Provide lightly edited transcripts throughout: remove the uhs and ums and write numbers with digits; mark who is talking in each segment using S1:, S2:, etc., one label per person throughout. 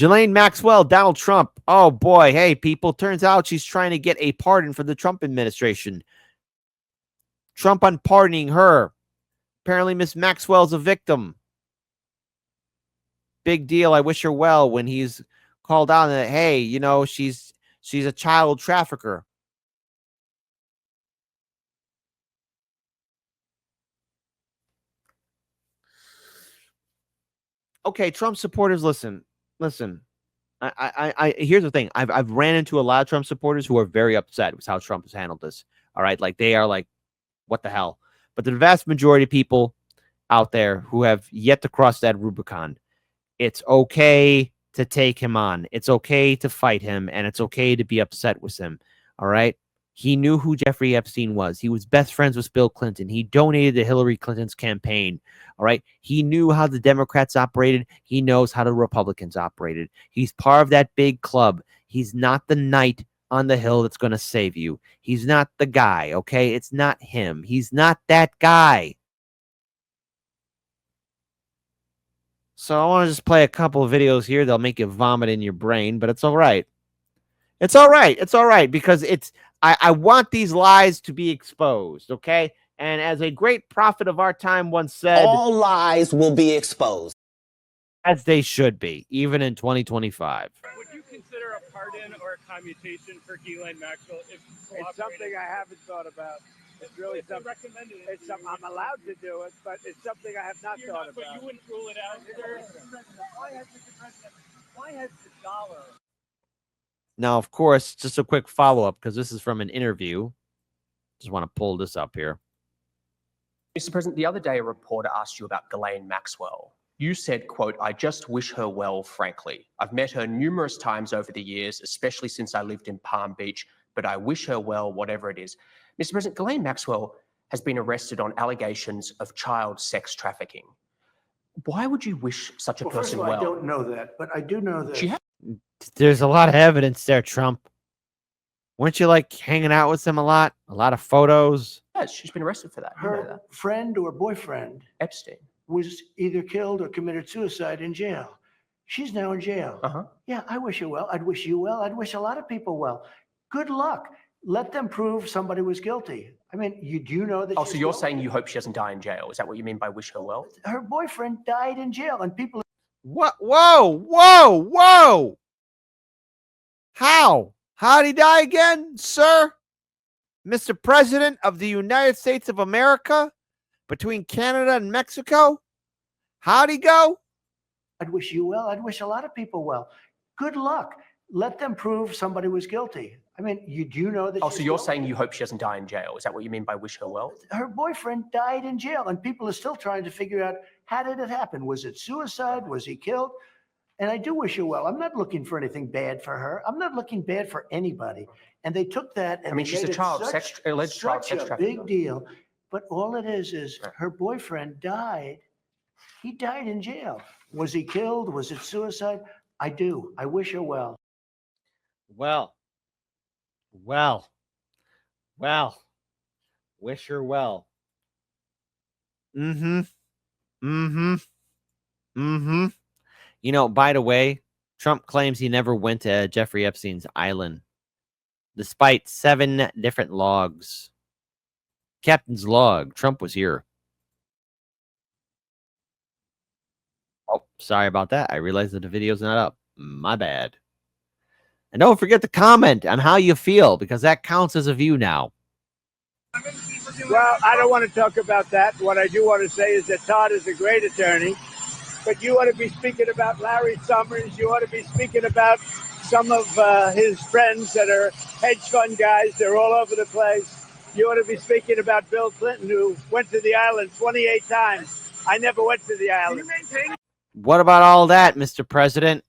S1: Ghislaine Maxwell, Donald Trump. Oh boy, hey people, turns out she's trying to get a pardon for the Trump administration. Trump unpardoning her. Apparently Miss Maxwell's a victim. Big deal. I wish her well when he's called out that, hey, you know, she's a child trafficker. Okay, Trump supporters, listen. I here's the thing. I've ran into a lot of Trump supporters who are very upset with how Trump has handled this. All right, like they are like, what the hell? But the vast majority of people out there who have yet to cross that Rubicon, it's okay to take him on. It's okay to fight him, and it's okay to be upset with him. All right. He knew who Jeffrey Epstein was. He was best friends with Bill Clinton. He donated to Hillary Clinton's campaign. All right. He knew how the Democrats operated. He knows how the Republicans operated. He's part of that big club. He's not the knight on the hill that's going to save you. He's not the guy. Okay. It's not him. He's not that guy. So I want to just play a couple of videos here. They'll make you vomit in your brain, but it's all right. It's all right. It's all right because I want these lies to be exposed, okay? And as a great prophet of our time once said,
S2: all lies will be exposed.
S1: As they should be, even in 2025.
S3: Would you consider a pardon or a commutation for Ghislaine Maxwell? If
S4: it's something I haven't thought about. It's really something. It's something I'm allowed to do it, but it's something I have not thought about.
S3: But you wouldn't rule it out, sir.
S4: Why has the dollar?
S1: Now, of course, just a quick follow-up, because this is from an interview. Just want to pull this up here.
S5: Mr. President, the other day a reporter asked you about Ghislaine Maxwell. You said, quote, "I just wish her well, frankly. I've met her numerous times over the years, especially since I lived in Palm Beach, but I wish her well, whatever it is." Mr. President, Ghislaine Maxwell has been arrested on allegations of child sex trafficking. Why would you wish such a person well?
S4: I don't know that, but I do know that.
S1: There's a lot of evidence there, Trump. Weren't you like hanging out with them a lot? A lot of photos?
S5: Yes, she's been arrested for that.
S4: Her friend or boyfriend,
S5: Epstein,
S4: was either killed or committed suicide in jail. She's now in jail. Yeah, I wish her well. I'd wish you well. I'd wish a lot of people well. Good luck. Let them prove somebody was guilty. I mean, do you know that?
S5: Oh, so you're saying you hope she doesn't die in jail? Is that what you mean by wish her well?
S4: Her boyfriend died in jail, and people.
S1: What? Whoa! How? How'd he die again, sir? Mr. President of the United States of America, between Canada and Mexico? How'd he go?
S4: I'd wish you well. I'd wish a lot of people well. Good luck. Let them prove somebody was guilty. I mean, do you know that?
S5: Oh, so you're saying you hope she doesn't die in jail? Is that what you mean by wish her well?
S4: Her boyfriend died in jail, and people are still trying to figure out, how did it happen? Was it suicide? Was he killed? And I do wish her well. I'm not looking for anything bad for her. I'm not looking bad for anybody. And they took that and
S5: she's a child sex alleged child sex trafficking.
S4: Big deal. But all it is her boyfriend died. He died in jail. Was he killed? Was it suicide? I do. I wish her well.
S1: Well. Wish her well. You know, by the way, Trump claims he never went to Jeffrey Epstein's island, despite 7 different logs. Captain's log. Trump was here. Oh, sorry about that. I realized that the video's not up. My bad. And don't forget to comment on how you feel, because that counts as a view now.
S4: Well, I don't want to talk about that. What I do want to say is that Todd is a great attorney, but you ought to be speaking about Larry Summers. You ought to be speaking about some of his friends that are hedge fund guys. They're all over the place. You ought to be speaking about Bill Clinton, who went to the island 28 times. I never went to the island.
S1: What about all that, Mr. President?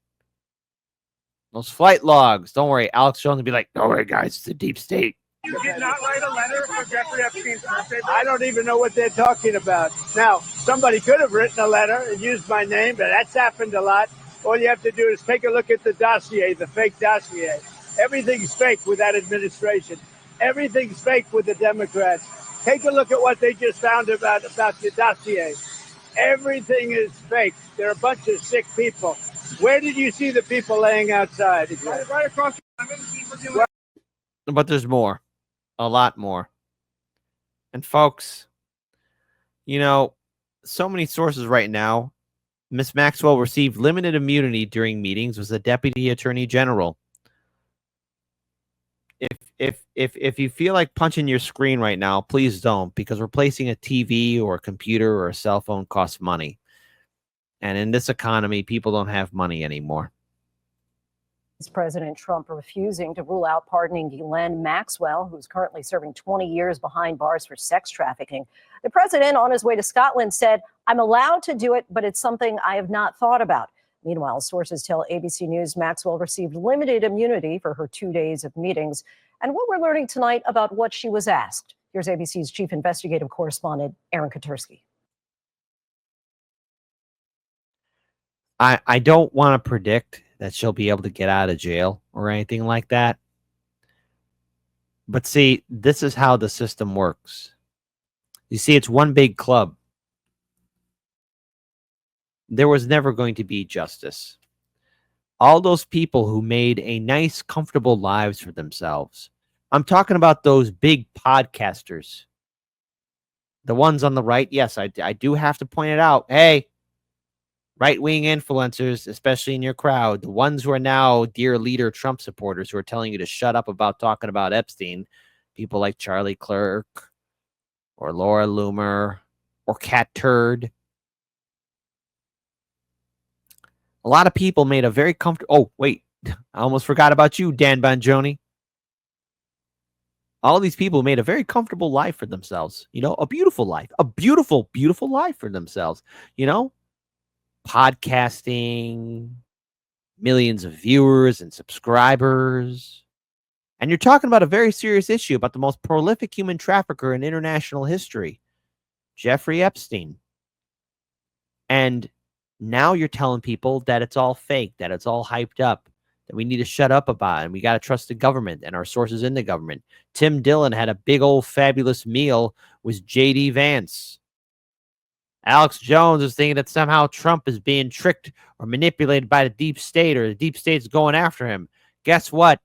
S1: Those flight logs. Don't worry. Alex Jones will be like, don't worry, guys. It's a deep state.
S3: You did not write a letter for Jeffrey Epstein's birthday.
S4: I don't even know what they're talking about. Now, somebody could have written a letter and used my name, but that's happened a lot. All you have to do is take a look at the dossier, the fake dossier. Everything's fake with that administration. Everything's fake with the Democrats. Take a look at what they just found about the dossier. Everything is fake. They're a bunch of sick people. Where did you see the people laying outside? Right across.
S1: But there's more, a lot more. And folks, you know, so many sources right now. Miss Maxwell received limited immunity during meetings with the Deputy Attorney General. If you feel like punching your screen right now, please don't, because replacing a TV or a computer or a cell phone costs money. And in this economy, people don't have money anymore.
S6: President Trump refusing to rule out pardoning Ghislaine Maxwell, who's currently serving 20 years behind bars for sex trafficking. The president, on his way to Scotland, said, "I'm allowed to do it, but it's something I have not thought about." Meanwhile, sources tell ABC News Maxwell received limited immunity for her 2 days of meetings. And what we're learning tonight about what she was asked. Here's ABC's chief investigative correspondent, Aaron Katersky.
S1: I don't want to predict that she'll be able to get out of jail or anything like that. But see, this is how the system works. You see, it's one big club. There was never going to be justice. All those people who made a nice, comfortable lives for themselves. I'm talking about those big podcasters. The ones on the right. Yes, I do have to point it out. Hey, right-wing influencers, especially in your crowd, the ones who are now dear leader Trump supporters who are telling you to shut up about talking about Epstein, people like Charlie Clerk or Laura Loomer or Cat Turd. A lot of people made a very comfortable... Oh, wait. I almost forgot about you, Dan Bongiorno. All these people made a very comfortable life for themselves. You know, a beautiful life. A beautiful, beautiful life for themselves. You know? Podcasting, millions of viewers and subscribers. And you're talking about a very serious issue about the most prolific human trafficker in international history, Jeffrey Epstein. And now you're telling people that it's all fake, that it's all hyped up, that we need to shut up about it, and we got to trust the government and our sources in the government. Tim Dillon had a big old fabulous meal with J.D. Vance. Alex Jones is thinking that somehow Trump is being tricked or manipulated by the deep state, or the deep state's going after him. Guess what?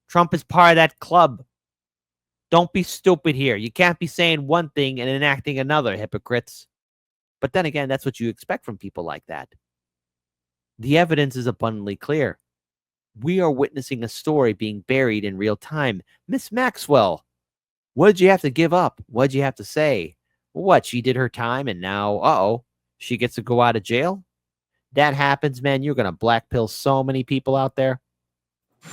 S1: Trump is part of that club. Don't be stupid here. You can't be saying one thing and enacting another, hypocrites. But then again, that's what you expect from people like that. The evidence is abundantly clear. We are witnessing a story being buried in real time. Miss Maxwell, what did you have to give up? What did you have to say? What, she did her time and now, she gets to go out of jail? That happens, man. You're going to black pill so many people out there.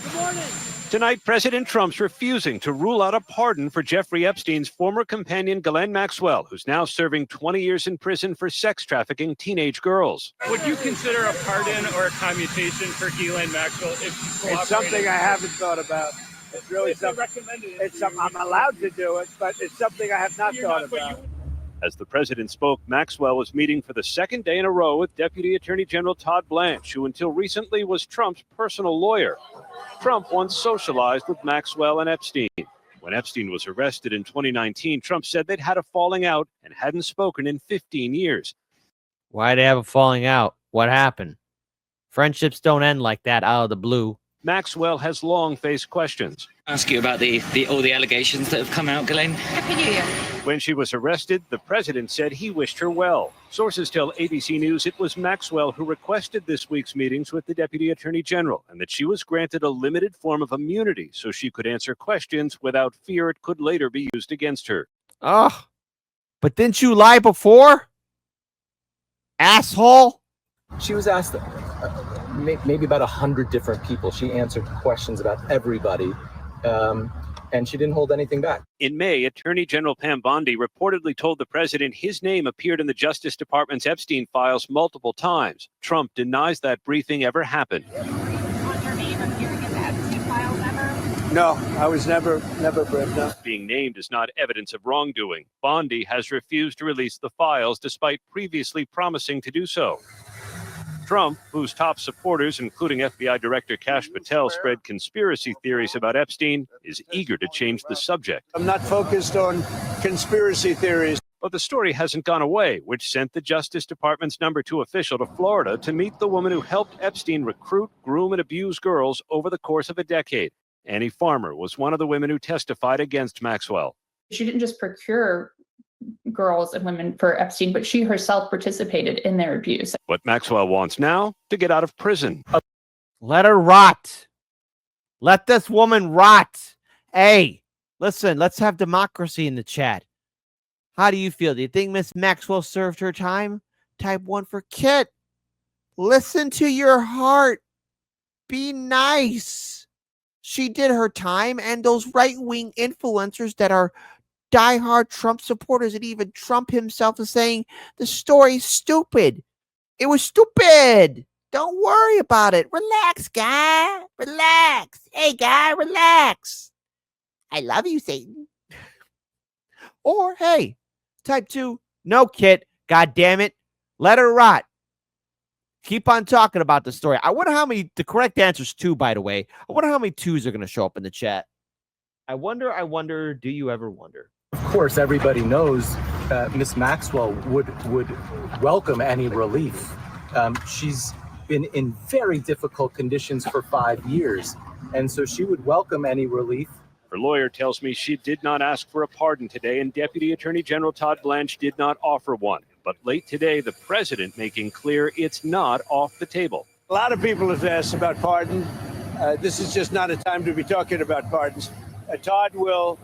S7: Good morning. Tonight, President Trump's refusing to rule out a pardon for Jeffrey Epstein's former companion, Ghislaine Maxwell, who's now serving 20 years in prison for sex trafficking teenage girls.
S3: Would you consider a pardon or a commutation for Ghislaine Maxwell if she's cooperating?
S4: It's something I haven't thought about. It's really something. I'm allowed to do it, but it's something I have not thought about.
S7: As the president spoke, Maxwell was meeting for the second day in a row with Deputy Attorney General Todd Blanche, who until recently was Trump's personal lawyer. Trump once socialized with Maxwell and Epstein. When Epstein was arrested in 2019, Trump said they'd had a falling out and hadn't spoken in 15 years.
S1: Why'd they have a falling out? What happened? Friendships don't end like that out of the blue.
S7: Maxwell has long faced questions.
S8: Ask you about all the allegations that have come out, Ghislaine.
S9: Happy New Year.
S7: When she was arrested, the president said he wished her well. Sources tell ABC News it was Maxwell who requested this week's meetings with the Deputy Attorney General, and that she was granted a limited form of immunity so she could answer questions without fear it could later be used against her.
S1: Oh, but didn't you lie before? Asshole.
S10: She was asked maybe about 100 different people. She answered questions about everybody, and she didn't hold anything back.
S7: In May, Attorney General Pam Bondi reportedly told the president his name appeared in the Justice Department's Epstein files multiple times. Trump denies that briefing ever happened.
S9: Was your name appearing in the Epstein files ever?
S4: No, I was never briefed. No.
S7: Being named is not evidence of wrongdoing. Bondi has refused to release the files despite previously promising to do so. Trump, whose top supporters, including FBI Director Kash Patel, spread conspiracy theories about Epstein, is eager to change the subject.
S4: I'm not focused on conspiracy theories.
S7: But the story hasn't gone away, which sent the Justice Department's #2 official to Florida to meet the woman who helped Epstein recruit, groom, and abuse girls over the course of a decade. Annie Farmer was one of the women who testified against Maxwell.
S9: She didn't just procure girls and women for Epstein, but she herself participated in their abuse.
S7: What Maxwell wants now to get out of prison.
S1: Let her rot. Let this woman rot. Hey, listen, let's have democracy in the chat. How do you feel? Do you think Miss Maxwell served her time? Type 1 for Kit. Listen to your heart. Be nice. She did her time, and those right-wing influencers that are diehard Trump supporters, and even Trump himself, is saying the story's stupid. It was stupid. Don't worry about it. Relax, guy. Relax. Hey, guy, relax. I love you, Satan. Or, hey, type 2, no, Kit. God damn it. Let her rot. Keep on talking about the story. I wonder how many, the correct answer is 2, by the way. I wonder how many 2s are going to show up in the chat. I wonder, do you ever wonder?
S10: Of course, everybody knows Miss Maxwell would welcome any relief. She's been in very difficult conditions for 5 years, and so she would welcome any relief.
S7: Her lawyer tells me she did not ask for a pardon today, and Deputy Attorney General Todd Blanche did not offer one. But late today, the president making clear it's not off the table.
S4: A lot of people have asked about pardon. This is just not a time to be talking about pardons. Todd will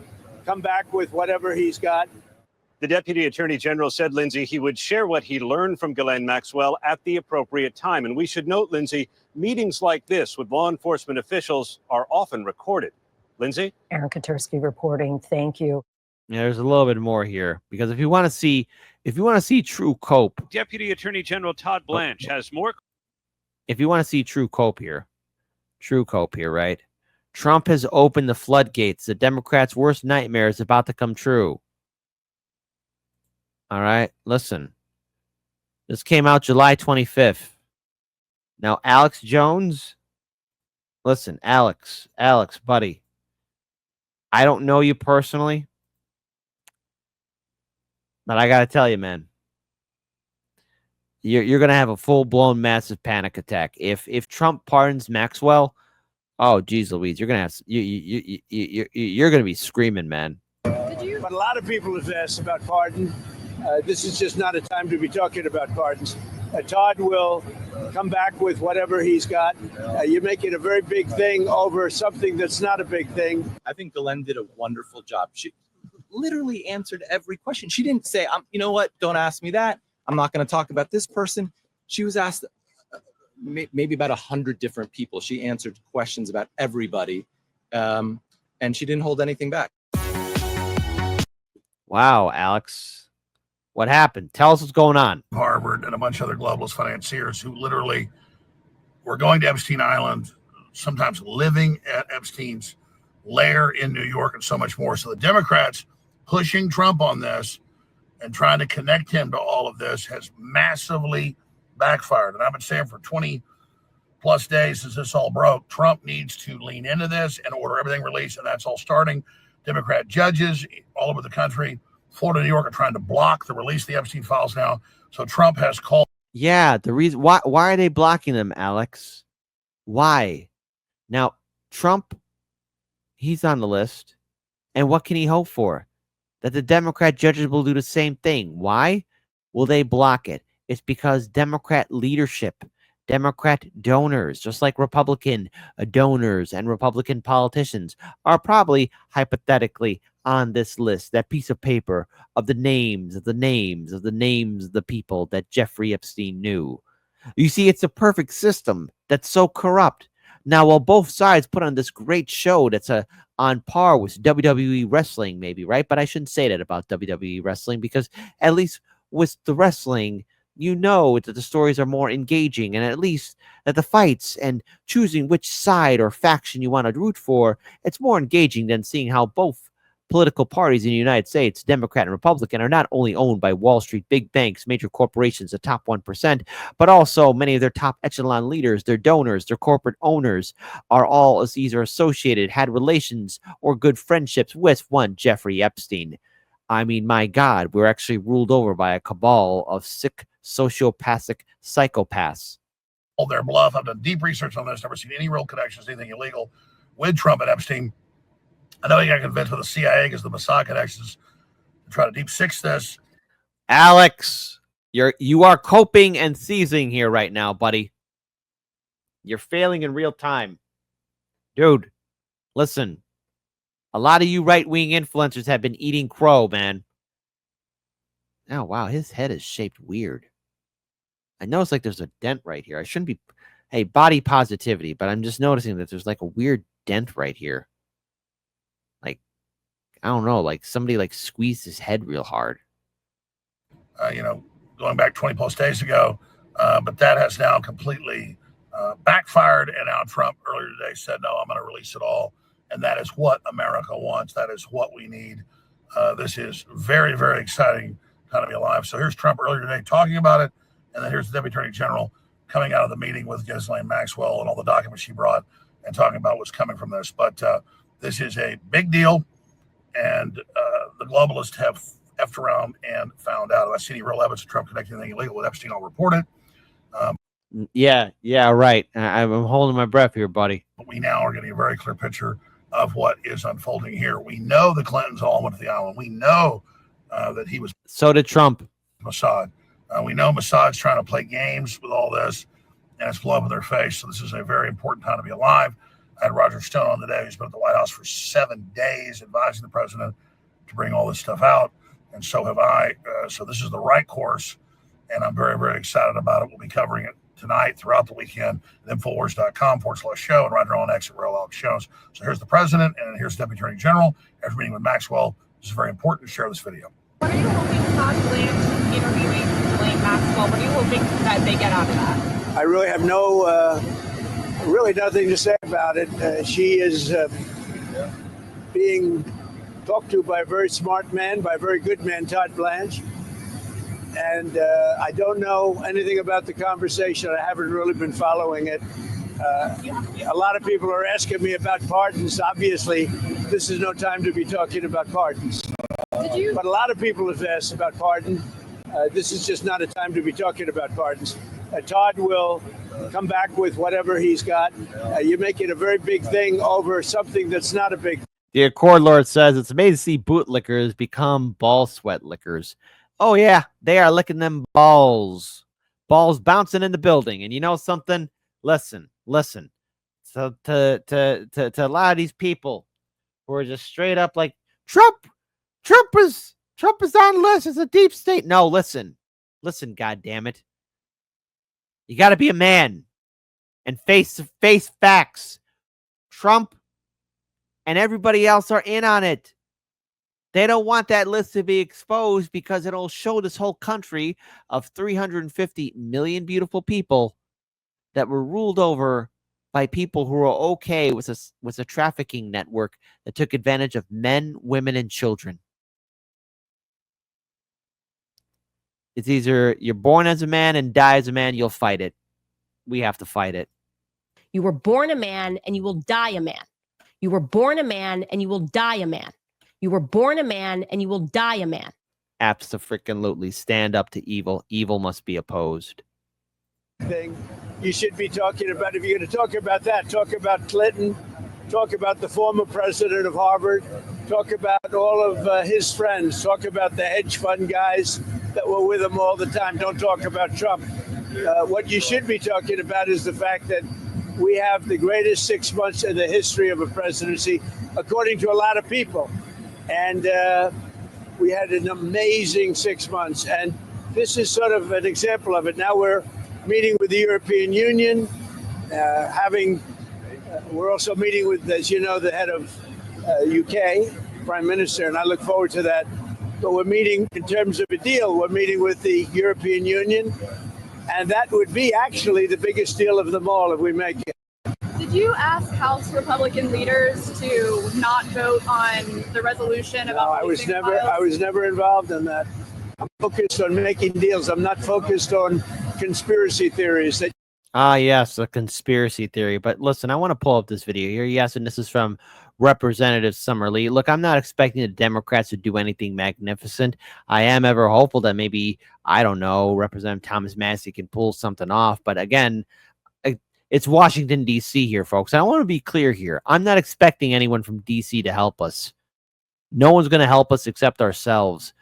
S4: come back with whatever he's got.
S7: The Deputy Attorney General said, Lindsay, he would share what he learned from Ghislaine Maxwell at the appropriate time. And we should note, Lindsay, meetings like this with law enforcement officials are often recorded. Lindsay?
S6: Aaron Katursky reporting. Thank you.
S1: Yeah, there's a little bit more here, because if you want to see true cope,
S7: Deputy Attorney General Todd Blanche has more.
S1: If you want to see true cope here, right? Trump has opened the floodgates. The Democrats' worst nightmare is about to come true. All right, listen. This came out July 25th. Now, Alex Jones, listen, Alex, buddy. I don't know you personally, but I got to tell you, man, you're going to have a full-blown massive panic attack. If Trump pardons Maxwell, oh, geez Louise, you're going to have, you're going to be screaming, man.
S4: But a lot of people have asked about pardon. This is just not a time to be talking about pardons. Todd will come back with whatever he's got. You're making a very big thing over something that's not a big thing.
S10: I think Ghislaine did a wonderful job. She literally answered every question. She didn't say, you know what, don't ask me that. I'm not going to talk about this person. She was asked maybe about 100 different people. She answered questions about everybody, and she didn't hold anything back.
S1: Wow, Alex. What happened? Tell us what's going on.
S11: Harvard and a bunch of other globalist financiers who literally were going to Epstein Island, sometimes living at Epstein's lair in New York and so much more. So the Democrats pushing Trump on this and trying to connect him to all of this has massively backfired. And I've been saying for 20 plus days since this all broke, Trump needs to lean into this and order everything released. And that's all starting. Democrat judges all over the country, Florida, New York, are trying to block the release of the Epstein files now. So Trump has called.
S1: Yeah, the reason why are they blocking them, Alex? Why? Now, Trump, he's on the list. And what can he hope for? That the Democrat judges will do the same thing. Why will they block it? It's because Democrat leadership, Democrat donors, just like Republican donors and Republican politicians, are probably hypothetically on this list, that piece of paper of the names of the people that Jeffrey Epstein knew. You see, it's a perfect system that's so corrupt. Now, while both sides put on this great show that's on par with WWE wrestling, maybe, right? But I shouldn't say that about WWE wrestling, because at least with the wrestling, you know that the stories are more engaging, and at least that the fights and choosing which side or faction you want to root for, it's more engaging than seeing how both political parties in the United States, Democrat and Republican, are not only owned by Wall Street, big banks, major corporations, the top 1%, but also many of their top echelon leaders, their donors, their corporate owners are all, as these are associated, had relations or good friendships with one Jeffrey Epstein. I mean, my God, we're actually ruled over by a cabal of sick, sociopathic psychopaths.
S11: All their bluff. I've done deep research on this. Never seen any real connections, anything illegal with Trump and Epstein. I know he got convinced with the CIA because the Mossad connections to try to deep six this.
S1: Alex, you are coping and seizing here right now, buddy. You're failing in real time. Dude, listen. A lot of you right-wing influencers have been eating crow, man. Oh, wow, his head is shaped weird. I notice like there's a dent right here. I shouldn't be... Hey, body positivity, but I'm just noticing that there's like a weird dent right here. Like, I don't know, like somebody like squeezed his head real hard.
S11: Going back 20 plus days ago, but that has now completely backfired, and now Trump earlier today said, no, I'm going to release it all. And that is what America wants. That is what we need. This is very, very exciting time to be alive. So here's Trump earlier today talking about it. And then here's the Deputy Attorney General coming out of the meeting with Ghislaine Maxwell and all the documents she brought and talking about what's coming from this. But this is a big deal. And the globalists have effed around and found out. If I see any real evidence of Trump connecting anything illegal with Epstein, I'll report it.
S1: Yeah, right. I'm holding my breath here, buddy.
S11: But we now are getting a very clear picture of what is unfolding here. We know the Clintons all went to the island. We know that he was.
S1: So did Trump.
S11: Mossad. We know Mossad's trying to play games with all this, and it's blowing up in their face. So this is a very important time to be alive. I had Roger Stone on today. He's been at the White House for 7 days advising the president to bring all this stuff out, and so have I. So this is the right course, and I'm very, very excited about it. We'll be covering it tonight, throughout the weekend, and Infowars.com/show, and right here on X at Real Alex Shows. So here's the president, and here's the Deputy Attorney General. After meeting with Maxwell, this is very important to share this video.
S12: What are you hoping Todd Blanche interviewing Ghislaine Maxwell? What are you hoping that they get out of that?
S4: I really have really nothing to say about it. She is being talked to by a very smart man, by a very good man, Todd Blanche. And I don't know anything about the conversation. I haven't really been following it. A lot of people are asking me about pardons. Obviously, this is no time to be talking about pardons. But a lot of people have asked about pardon. This is just not a time to be talking about pardons. Todd will come back with whatever he's got. You're making a very big thing over something that's not a big thing.
S1: The Accord Lord says it's amazing to see bootlickers become ball sweat lickers. Oh, yeah, they are licking them balls. Balls bouncing in the building. And you know something? Listen. So to a lot of these people who are just straight up like, Trump is on the list. It's a deep state. No, listen, goddammit. You got to be a man and face facts. Trump and everybody else are in on it. They don't want that list to be exposed because it'll show this whole country of 350 million beautiful people that were ruled over by people who are okay with a trafficking network that took advantage of men, women, and children. It's either you're born as a man and die as a man, you'll fight it. We have to fight it.
S13: You were born a man and you will die a man. You were born a man and you will die a man. You were born a man and you will die a man.
S1: Abso-freaking-lutely. Stand up to evil. Evil must be opposed.
S4: Thing you should be talking about. If you're going to talk about that, talk about Clinton, talk about the former president of Harvard, talk about all of his friends, talk about the hedge fund guys that were with him all the time. Don't talk about Trump. What you should be talking about is the fact that we have the greatest 6 months in the history of a presidency, according to a lot of people. And we had an amazing 6 months. And this is sort of an example of it. Now we're meeting with the European Union, we're also meeting with, as you know, the head of UK, Prime Minister, and I look forward to that. But we're meeting in terms of a deal. We're meeting with the European Union, and that would be actually the biggest deal of them all if we make it.
S12: Did you ask House Republican leaders to not vote on the resolution about?
S4: No, I was never involved in that. I'm focused on making deals. I'm not focused on conspiracy theories.
S1: Ah, yes, a conspiracy theory. But listen, I want to pull up this video here. Yes, and this is from Representative Summerlee. Look, I'm not expecting the Democrats to do anything magnificent. I am ever hopeful that maybe, I don't know, Representative Thomas Massey can pull something off. But again, it's Washington, D.C. here, folks. I want to be clear here. I'm not expecting anyone from D.C. to help us. No one's going to help us except ourselves.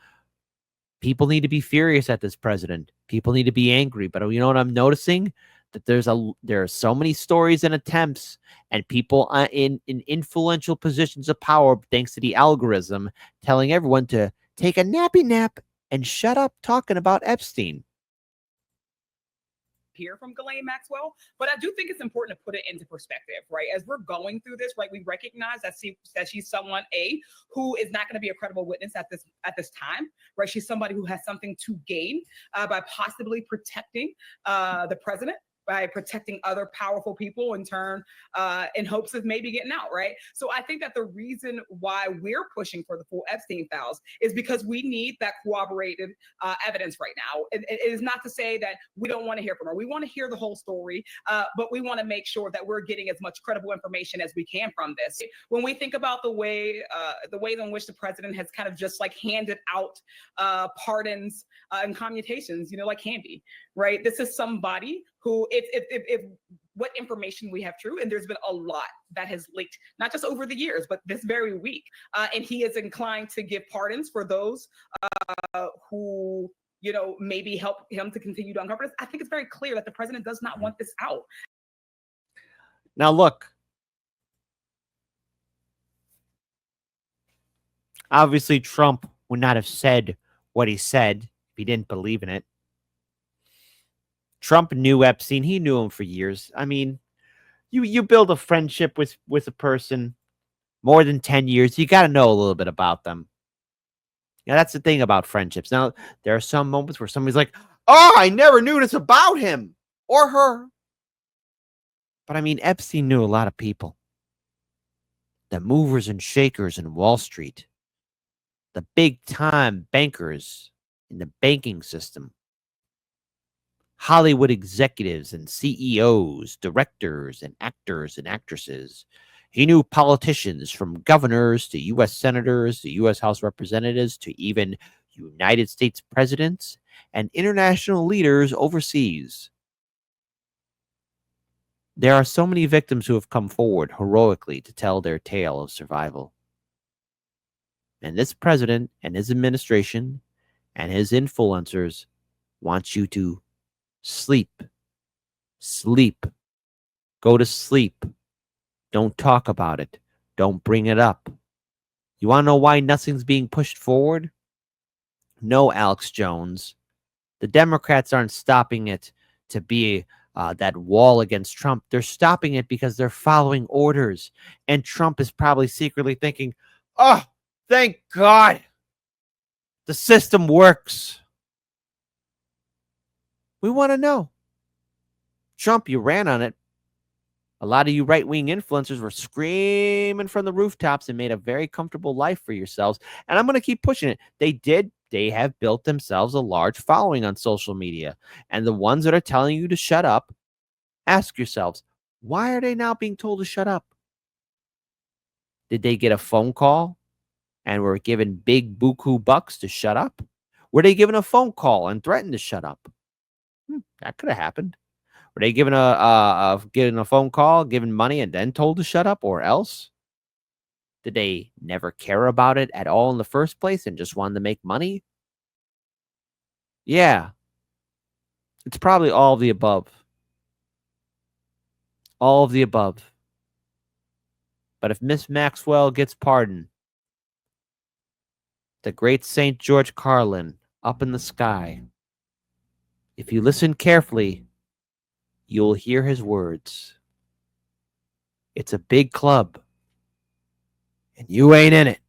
S1: People need to be furious at this president. People need to be angry. But you know what I'm noticing? That there are so many stories and attempts and people in influential positions of power, thanks to the algorithm, telling everyone to take a nappy nap and shut up talking about Epstein.
S14: Hear from Ghislaine Maxwell, but I do think it's important to put it into perspective, right? As we're going through this, right, we recognize that she's someone who is not going to be a credible witness at this time, right? She's somebody who has something to gain by possibly protecting the president, by protecting other powerful people in turn, in hopes of maybe getting out, right? So I think that the reason why we're pushing for the full Epstein files is because we need that corroborated evidence right now. It is not to say that we don't want to hear from her. We want to hear the whole story, but we want to make sure that we're getting as much credible information as we can from this. When we think about the ways in which the president has kind of just like handed out pardons and commutations, like candy, right? This is somebody who, if what information we have true, and there's been a lot that has leaked, not just over the years, but this very week, and he is inclined to give pardons for those who, maybe help him to continue to uncover this. I think it's very clear that the president does not want this out.
S1: Now, look, obviously Trump would not have said what he said if he didn't believe in it. Trump knew Epstein. He knew him for years. I mean, you build a friendship with a person more than 10 years. You got to know a little bit about them. Yeah, that's the thing about friendships. Now, there are some moments where somebody's like, oh, I never knew this about him or her. But I mean, Epstein knew a lot of people. The movers and shakers in Wall Street. The big time bankers in the banking system. Hollywood executives and CEOs, directors and actors and actresses. He knew politicians from governors to U.S. senators to U.S. House representatives to even United States presidents and international leaders overseas. There are so many victims who have come forward heroically to tell their tale of survival. And this president and his administration and his influencers want you to sleep. Sleep. Go to sleep. Don't talk about it. Don't bring it up. You want to know why nothing's being pushed forward? No, Alex Jones. The Democrats aren't stopping it to be that wall against Trump. They're stopping it because they're following orders. And Trump is probably secretly thinking, oh, thank God. The system works. We want to know. Trump, you ran on it. A lot of you right-wing influencers were screaming from the rooftops and made a very comfortable life for yourselves. And I'm going to keep pushing it. They have built themselves a large following on social media. And the ones that are telling you to shut up, ask yourselves, why are they now being told to shut up? Did they get a phone call and were given big buku bucks to shut up? Were they given a phone call and threatened to shut up? That could have happened. Were they given a phone call, given money, and then told to shut up, or else? Did they never care about it at all in the first place and just wanted to make money? Yeah. It's probably all of the above. All of the above. But if Miss Maxwell gets pardoned, the great St. George Carlin up in the sky, if you listen carefully, you'll hear his words. It's a big club, and you ain't in it.